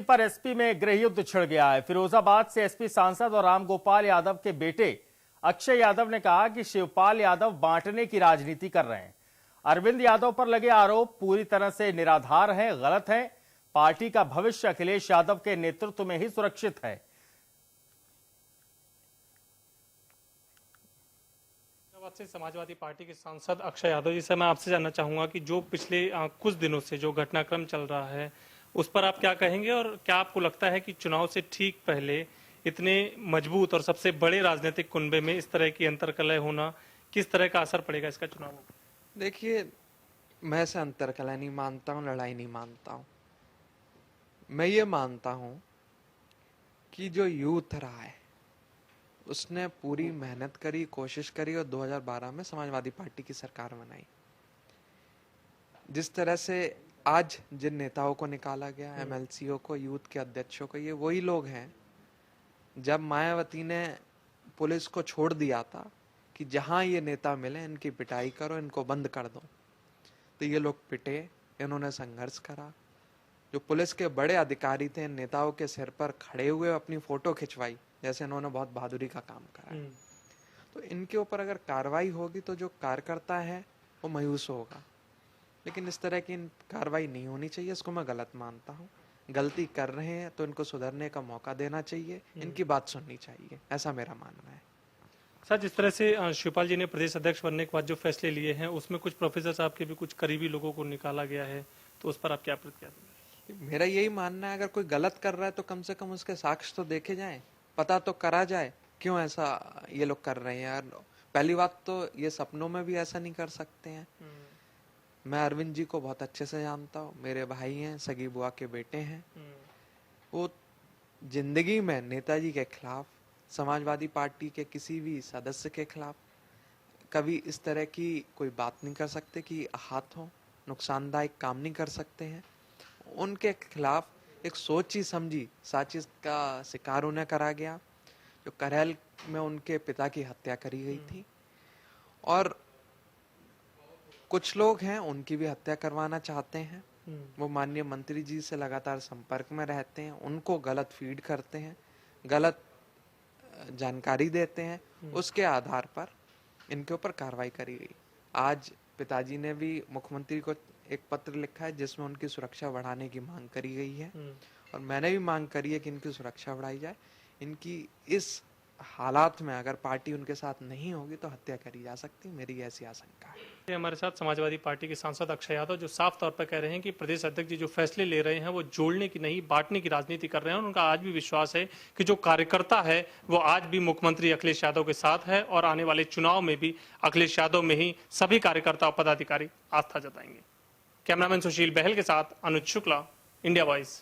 पर एसपी में गृहयुद्ध छिड़ गया है। फिरोजाबाद से एसपी सांसद और रामगोपाल यादव के बेटे अक्षय यादव ने कहा कि शिवपाल यादव बांटने की राजनीति कर रहे हैं। अरविंद यादव पर लगे आरोप पूरी तरह से निराधार हैं, गलत हैं। पार्टी का भविष्य अखिलेश यादव के नेतृत्व में ही सुरक्षित है। से समाजवादी पार्टी के सांसद अक्षय यादव जी से मैं आपसे जानना चाहूंगा कि जो पिछले कुछ दिनों से जो घटनाक्रम चल रहा है उस पर आप क्या कहेंगे, और क्या आपको लगता है कि चुनाव से ठीक पहले इतने मजबूत और सबसे बड़े राजनीतिक कुनबे में इस तरह की अंतर्कलह होना किस तरह का असर पड़ेगा इसका चुनाव? देखिए, मैं ऐसे अंतर्कलह नहीं मानता हूँ, लड़ाई नहीं मानता हूँ। मैं ये मानता हूँ कि जो यूथ रहा है उसने पूरी मेहनत करी, कोशिश करी और 2012 में समाजवादी पार्टी की सरकार बनाई। जिस तरह से आज जिन नेताओं को निकाला गया, एमएलसीओ को, यूथ के अध्यक्षों को, ये वही लोग हैं जब मायावती ने पुलिस को छोड़ दिया था कि जहां ये नेता मिले इनकी पिटाई करो, इनको बंद कर दो। तो ये लोग पिटे, इन्होंने संघर्ष करा। जो पुलिस के बड़े अधिकारी थे, नेताओं के सिर पर खड़े हुए अपनी फोटो खिंचवाई, जैसे इन्होंने बहुत बहादुरी का काम करा है। तो इनके ऊपर अगर कार्रवाई होगी तो जो कार्यकर्ता है वो मायूस होगा, लेकिन इस तरह की कार्रवाई नहीं होनी चाहिए। इसको मैं गलत मानता हूँ। गलती कर रहे हैं तो इनको सुधरने का मौका देना चाहिए, इनकी बात सुननी चाहिए, ऐसा मेरा मानना है। सर, जिस तरह से शिवपाल जी ने प्रदेश अध्यक्ष बनने के बाद जो फैसले लिए हैं उसमें कुछ प्रोफेसर साहब के भी कुछ करीबी लोगों को निकाला गया है, तो उस पर आप क्या प्रतिक्रिया देंगे? मेरा यही मानना है, अगर कोई गलत कर रहा है तो कम से कम उसके साक्ष्य तो देखे जाएं, पता तो करा जाए क्यों ऐसा ये लोग कर रहे हैं। यार, पहली बात तो ये सपनों में भी ऐसा नहीं कर सकते हैं। मैं अरविंद जी को बहुत अच्छे से जानता हूँ, मेरे भाई हैं, सगी बुआ के बेटे हैं। वो जिंदगी में नेताजी के खिलाफ, समाजवादी पार्टी के किसी भी सदस्य के खिलाफ कभी इस तरह की कोई बात नहीं कर सकते कि आहत हो, नुकसानदायक काम नहीं कर सकते हैं। उनके खिलाफ एक सोची समझी साजिश का शिकार उन्हें करा गया, जो करैल में उनके पिता की हत्या करी गई थी। और कुछ लोग हैं उनकी भी हत्या करवाना चाहते हैं। वो माननीय मंत्री जी से लगातार संपर्क में रहते हैं, उनको गलत फीड करते हैं, गलत जानकारी देते हैं। उसके आधार पर इनके ऊपर कार्रवाई करी गई। आज पिताजी ने भी मुख्यमंत्री को एक पत्र लिखा है जिसमें उनकी सुरक्षा बढ़ाने की मांग करी गई है, और मैंने भी मांग करी है कि इनकी सुरक्षा बढ़ाई जाए। इनकी इस हालात में अगर पार्टी उनके साथ नहीं होगी तो हत्या करी जा सकती, मेरी ऐसी आशंका है। हमारे साथ समाजवादी पार्टी के सांसद अक्षय यादव, जो साफ तौर पर कह रहे हैं कि प्रदेश अध्यक्ष जी जो फैसले ले रहे हैं वो जोड़ने की नहीं, बांटने की राजनीति कर रहे हैं। और उनका आज भी विश्वास है कि जो कार्यकर्ता है वो आज भी मुख्यमंत्री अखिलेश यादव के साथ है, और आने वाले चुनाव में भी अखिलेश यादव में ही सभी कार्यकर्ता और पदाधिकारी आस्था जताएंगे। कैमरामैन सुशील बहल के साथ अनुज शुक्ला, इंडिया वॉइस।